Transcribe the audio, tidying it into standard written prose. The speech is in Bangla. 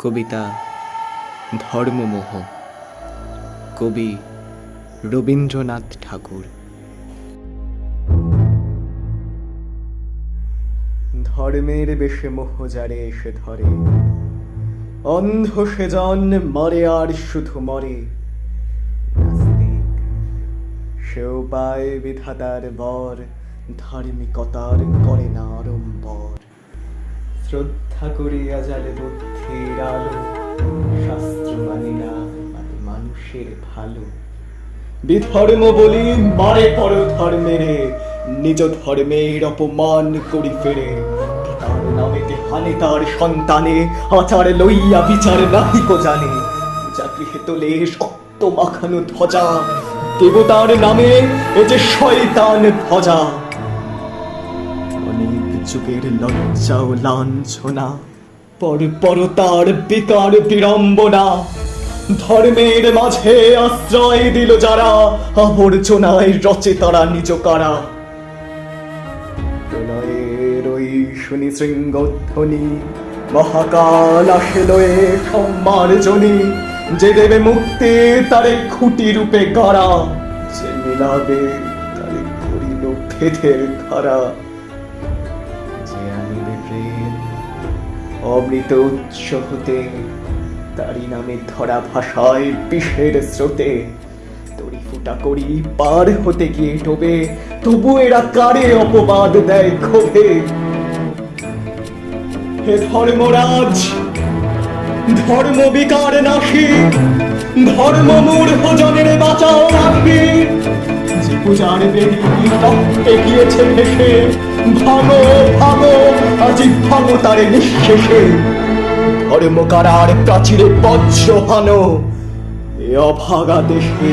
কবিতা ধর্মমোহ, কবি রবীন্দ্রনাথ ঠাকুর। ধর্মের বেশে মোহ যারে এসে ধরে, অন্ধ সেজন মরে আর শুধু মরে। নাস্তিক সেও পায় বিধাতার বর, ধার্মিকতার করে না আড়ম্বর। শ্রদ্ধা করিয়া জালে বুদ্ধির আলো, শাস্ত্র মানে না মানে মানুষের ভালো। বিধর্ম বলি মারে পর ধর্মেরে, নিজ ধর্মের অপমান করি ফেরে। তার নামেতে হানে তার সন্তানে, আচার লইয়া বিচার নাহিক জানে। যা গৃহে তোলে শক্ত মাখানো ধ্বজা, দেবতার নামে এ যে শয়তান ভজা। অনেক যুগের লজ্জা ও লাঞ্ছনা, পর তার বিকার বিড়ম্বনা। ধর্মের মাঝে আশ্রয় দিল যারা, আবর্জনায় রচে তারা নিজ কারা। প্রলয়ের ওই শুনি শৃঙ্গধ্বনি, মহাকাল আসে লয়ে সম্মার্জনী। যে দেবে মুক্তি তারে খুঁটি রূপে গাড়া, যে মিলাবে তারে করিল ভেদের খাড়া। যে আনিবে প্রেম অমৃত উৎস হতে, তারি নামে ধরা ভাষায় বিষের স্রোতে। তরি ফুটা করি পার হতে গিয়ে ডোবে, তবু এরা কারে অপবাদ দেয় ক্ষোভে। হে ধর্মরাজ, ধর্ম বিকার নাশী, ধর্ম মূর্খ জনের বাঁচাও রাখি। যে পূজার বেদি রক্তে গিয়েছে ভেসে, ভাঙো ভাঙো আজি ভাঙো তারে নিঃশেষে। ধর্মকারার প্রাচীরে বজ্র হানো, এ অভাগা দেশে।